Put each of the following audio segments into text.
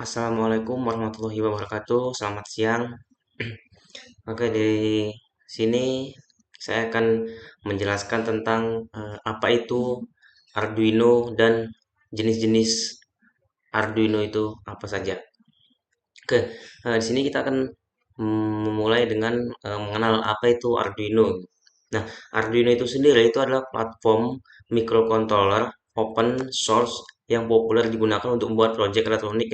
Assalamualaikum warahmatullahi wabarakatuh. Selamat siang. Oke, di sini saya akan menjelaskan tentang apa itu Arduino dan jenis-jenis Arduino itu apa saja. Oke, di sini kita akan memulai dengan mengenal apa itu Arduino. Nah, Arduino itu sendiri itu adalah platform microcontroller open source yang populer digunakan untuk membuat proyek elektronik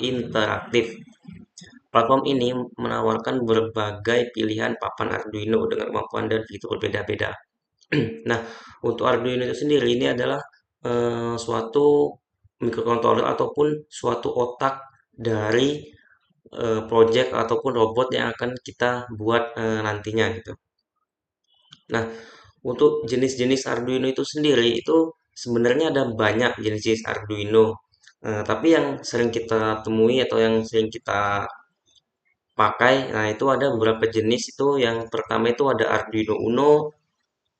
interaktif. Platform ini menawarkan berbagai pilihan papan Arduino dengan kemampuan dan fitur berbeda-beda. Nah, untuk Arduino itu sendiri ini adalah suatu microcontroller ataupun suatu otak dari project ataupun robot yang akan kita buat nantinya gitu. Nah, untuk jenis-jenis Arduino itu sendiri itu sebenarnya ada banyak jenis-jenis Arduino. Tapi yang sering kita temui atau yang sering kita pakai, nah itu ada beberapa jenis itu. Yang pertama itu ada Arduino Uno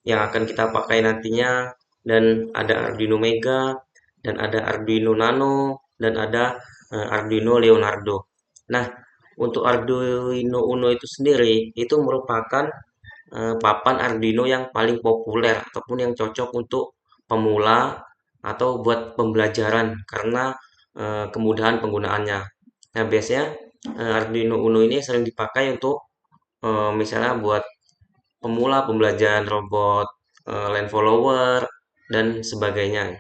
yang akan kita pakai nantinya, dan ada Arduino Mega, dan ada Arduino Nano, dan ada Arduino Leonardo. Nah, untuk Arduino Uno itu sendiri itu merupakan papan Arduino yang paling populer ataupun yang cocok untuk pemula atau buat pembelajaran karena kemudahan penggunaannya. Nah, biasanya Arduino Uno ini sering dipakai untuk misalnya buat pemula pembelajaran robot, land follower, dan sebagainya.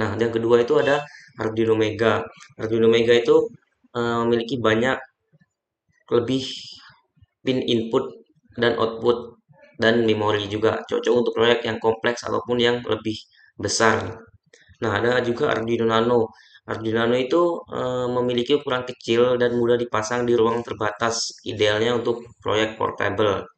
Nah, yang kedua itu ada Arduino Mega. Arduino Mega itu memiliki banyak lebih pin input dan output dan memori juga, cocok untuk proyek yang kompleks ataupun yang lebih besar. Nah, ada juga Arduino Nano. Arduino Nano itu memiliki ukuran kecil dan mudah dipasang di ruang terbatas, idealnya untuk proyek portable.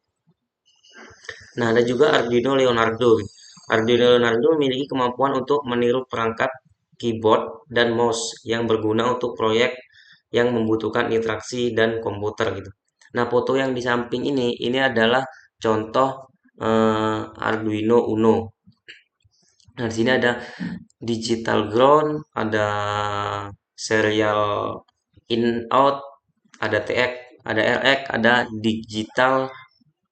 Nah, ada juga Arduino Leonardo. Arduino Leonardo memiliki kemampuan untuk meniru perangkat keyboard dan mouse yang berguna untuk proyek yang membutuhkan interaksi dan komputer gitu. Nah, foto yang di samping ini adalah contoh Arduino Uno. Nah, di sini ada digital ground, ada serial in out, ada TX, ada RX, ada digital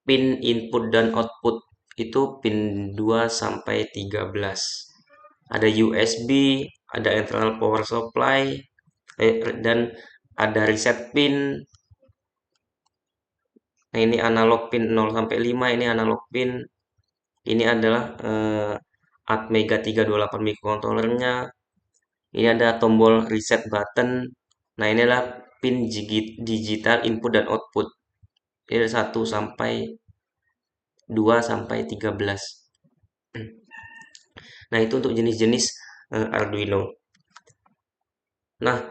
pin input dan output itu pin 2 sampai 13. Ada USB, ada internal power supply, dan ada reset pin. Nah, ini analog pin 0 sampai 5, ini analog pin. Ini adalah Atmega 328 microcontrollernya. Ini ada tombol reset button. Nah, ini adalah pin digital input dan output. Ini ada 1 sampai 2 sampai 13. Nah, itu untuk jenis-jenis Arduino. Nah,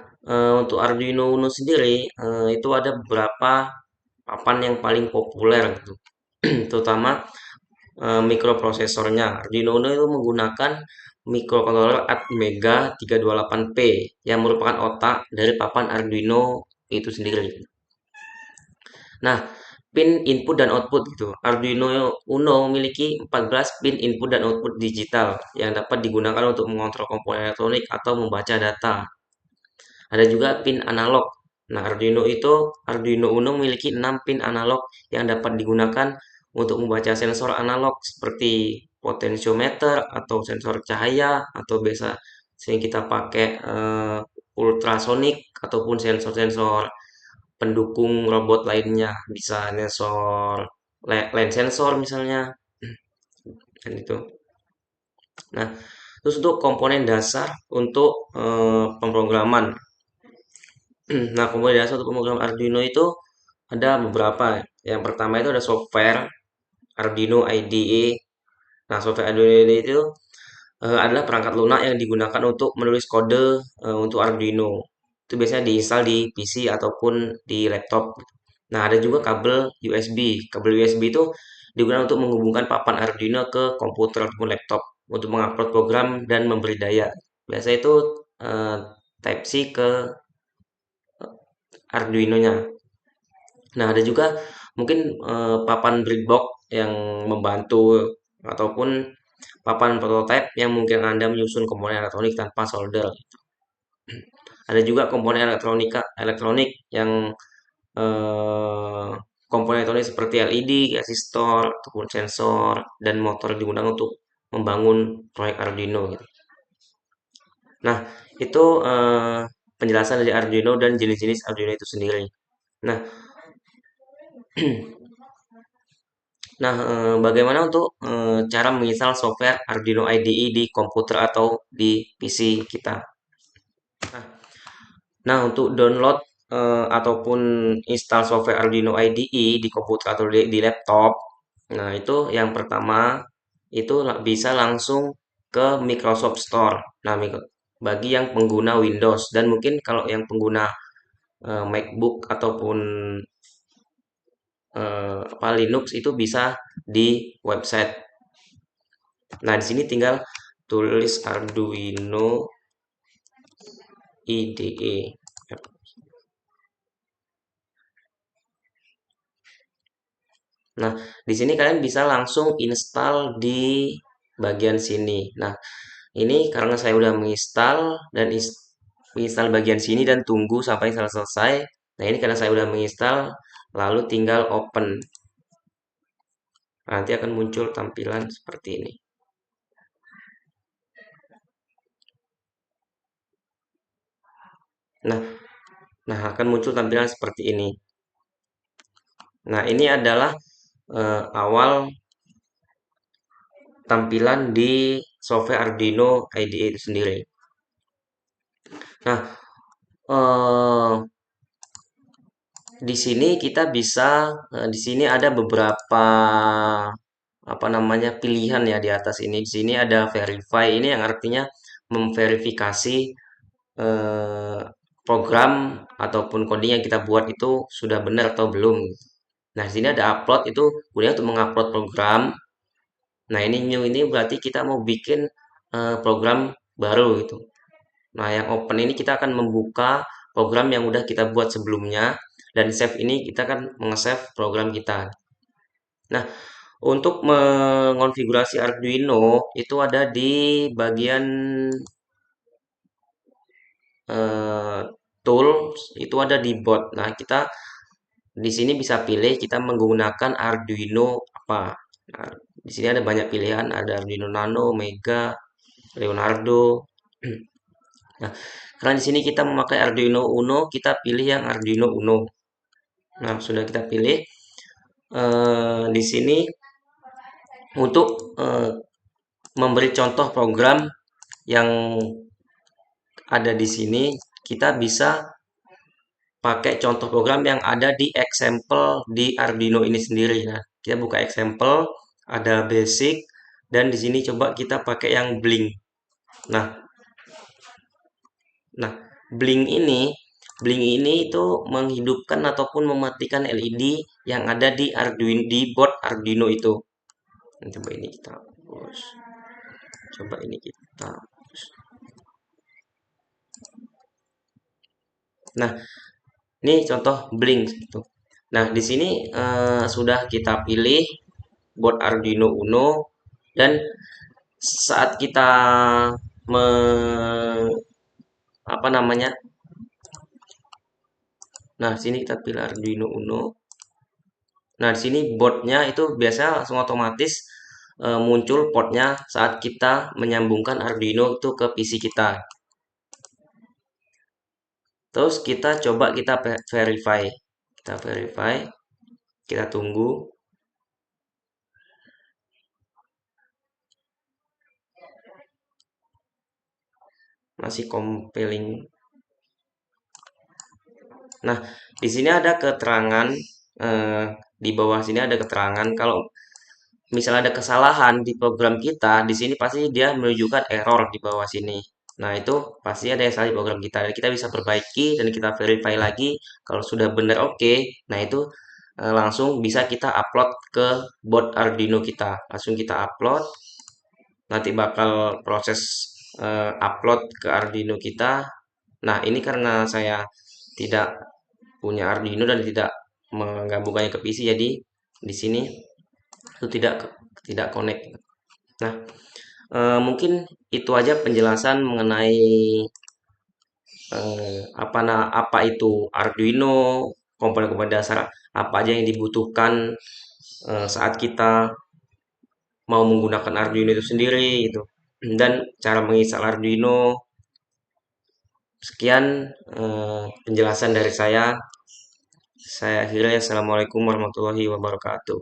untuk Arduino Uno sendiri itu ada beberapa papan yang paling populer gitu. Terutama mikroprosesornya. Arduino Uno itu menggunakan microcontroller Atmega 328P yang merupakan otak dari papan Arduino itu sendiri. Nah, pin input dan output gitu. Arduino Uno memiliki 14 pin input dan output digital yang dapat digunakan untuk mengontrol komponen elektronik atau membaca data. Ada juga pin analog. Nah, Arduino Uno memiliki 6 pin analog yang dapat digunakan untuk membaca sensor analog seperti potentiometer atau sensor cahaya, atau biasa sering kita pakai ultrasonik ataupun sensor-sensor pendukung robot lainnya, bisa sensor lens sensor misalnya, kan itu. Nah, terus untuk komponen dasar untuk pemrograman. Nah, komponen dasar untuk pemrograman Arduino itu ada beberapa. Yang pertama itu ada software Arduino IDE. Nah, software Arduino IDE itu adalah perangkat lunak yang digunakan untuk menulis kode untuk Arduino. Itu biasanya diinstal di PC ataupun di laptop. Nah, ada juga kabel USB. Kabel USB itu digunakan untuk menghubungkan papan Arduino ke komputer ataupun laptop untuk mengupload program dan memberi daya. Biasanya itu eh, Type C ke Arduino-nya. Nah, ada juga mungkin papan breadboard yang membantu ataupun papan prototype yang mungkin Anda menyusun komponen elektronik tanpa solder. Ada juga komponen elektronik yang eh, komponen elektronik seperti LED, resistor, ataupun sensor dan motor yang digunakan untuk membangun proyek Arduino gitu. Nah, itu penjelasan dari Arduino dan jenis-jenis Arduino itu sendiri. Nah, bagaimana untuk cara menginstal software Arduino IDE di komputer atau di PC kita? Nah, untuk download ataupun install software Arduino IDE di komputer atau di laptop, nah itu yang pertama itu bisa langsung ke Microsoft Store. Nah, bagi yang pengguna Windows dan mungkin kalau yang pengguna MacBook ataupun Linux itu bisa di website. Nah, di sini tinggal tulis Arduino IDE. Nah, di sini kalian bisa langsung install di bagian sini. Nah, ini karena saya udah menginstal dan menginstal bagian sini dan tunggu sampai selesai. Nah, ini karena saya udah menginstal, lalu tinggal open. Nanti akan muncul tampilan seperti ini. Nah, akan muncul tampilan seperti ini. Nah, ini adalah awal tampilan di software Arduino IDE itu sendiri. Nah, eh, di sini kita bisa di sini ada beberapa apa namanya pilihan ya di atas ini. Di sini ada verify ini yang artinya memverifikasi eh, program ataupun coding yang kita buat itu sudah benar atau belum. Nah, di sini ada upload itu gunanya untuk mengupload program. Nah, ini new ini berarti kita mau bikin program baru gitu. Nah, yang open ini kita akan membuka program yang udah kita buat sebelumnya dan save ini kita akan meng-save program kita. Nah, untuk mengonfigurasi Arduino itu ada di bagian eh, tools itu ada di board. Nah, kita di sini bisa pilih kita menggunakan Arduino apa. Nah, di sini ada banyak pilihan, ada Arduino Nano, Mega, Leonardo. Nah, karena di sini kita memakai Arduino Uno, kita pilih yang Arduino Uno. Nah, sudah kita pilih. Di sini untuk memberi contoh program yang ada di sini, kita bisa pakai contoh program yang ada di example di Arduino ini sendiri ya. Kita buka example, ada basic, dan di sini coba kita pakai yang Blink. Nah, Nah, blink ini blink ini itu menghidupkan ataupun mematikan LED yang ada di Arduino di board Arduino itu. Nah, coba ini kita hapus. Coba ini kita hapus. Nah, ini contoh blink gitu. Nah, di sini sudah kita pilih board Arduino Uno dan saat kita me, apa namanya? Nah, sini kita pilih Arduino Uno. Nah, di sini boardnya itu biasa langsung otomatis muncul portnya saat kita menyambungkan Arduino itu ke PC kita. Terus kita coba kita verify. Kita verify, kita tunggu. Masih compiling. Nah, di sini ada keterangan di bawah sini ada keterangan kalau misalnya ada kesalahan di program kita, di sini pasti dia menunjukkan error di bawah sini. Nah, itu pasti ada yang salah di program kita. Dan kita bisa perbaiki dan kita verify lagi kalau sudah benar oke. Nah, itu langsung bisa kita upload ke board Arduino kita. Langsung kita upload. Nanti bakal proses upload ke Arduino kita. Nah, ini karena saya tidak punya Arduino dan tidak menggabungkannya ke PC, jadi di sini itu tidak connect. Nah, mungkin itu aja penjelasan mengenai apa itu Arduino, komponen-komponen dasar apa aja yang dibutuhkan saat kita mau menggunakan Arduino itu sendiri gitu. Dan cara menginstal Arduino. Sekian penjelasan dari saya. Saya akhiri. Assalamualaikum warahmatullahi wabarakatuh.